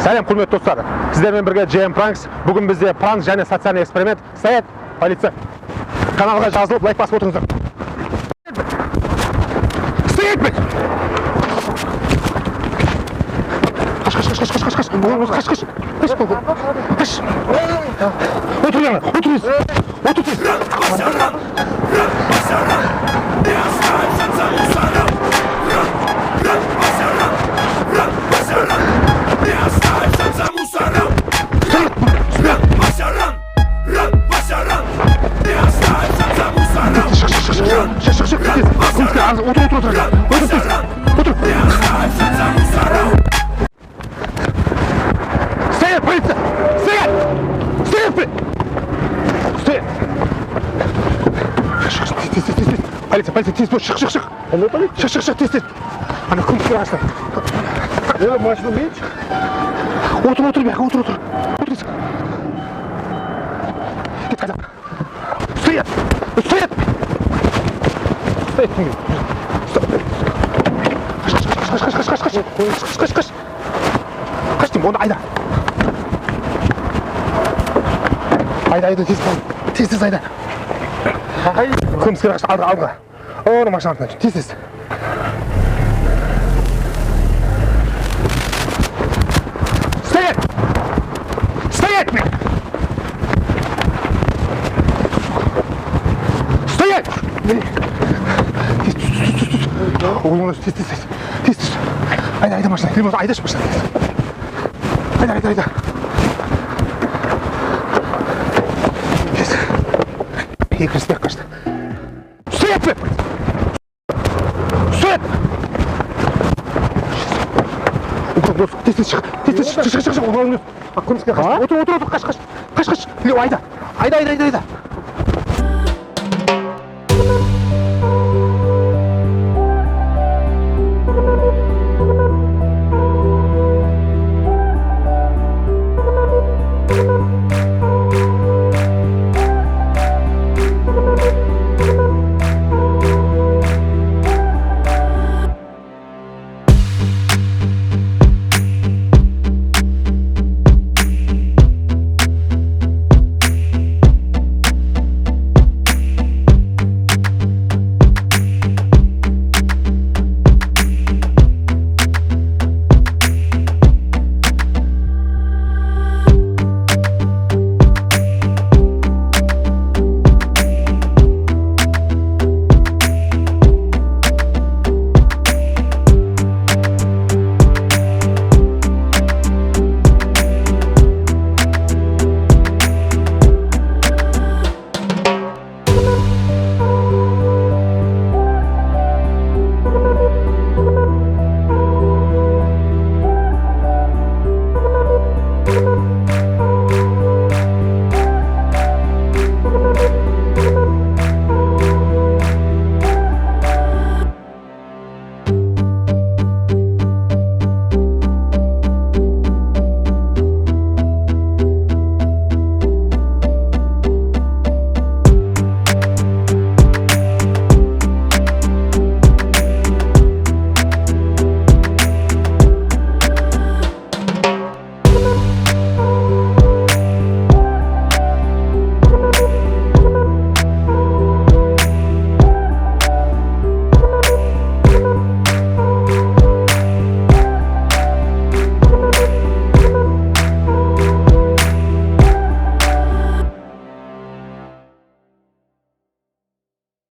Сәлем, құрметті достар. Сіздермен бірге ЖМ Пранкс. Бүгін бізде пранк және социальный эксперимент. Саят, полиция. Каналға жазылып, лайк басып отырыңыздар. Стоять, блядь! Қаш. Отыр яна, отырыңыз. Стоять, полиция! Стоять! Стоять, блядь! Стоять! Полиция, тез бол, шық. Қандай полиция? Шық, тез. Ана күміске ашты. Машина менші? Отыр, бәкі, отыр. Кет қазақ. Стоять! Қаш деймін, оны айда. Айда, тез айда. Күміске қашты, алдыға. Оны машина артына, тез. Стоять, блин! Стоять! Тез. Айда машина, айдашы машина. Айда. Тез. Екі респект қашты. Стоять, блин! Стоять! Тез, шық. Күміске қашты. Отыр, қаш. Айда.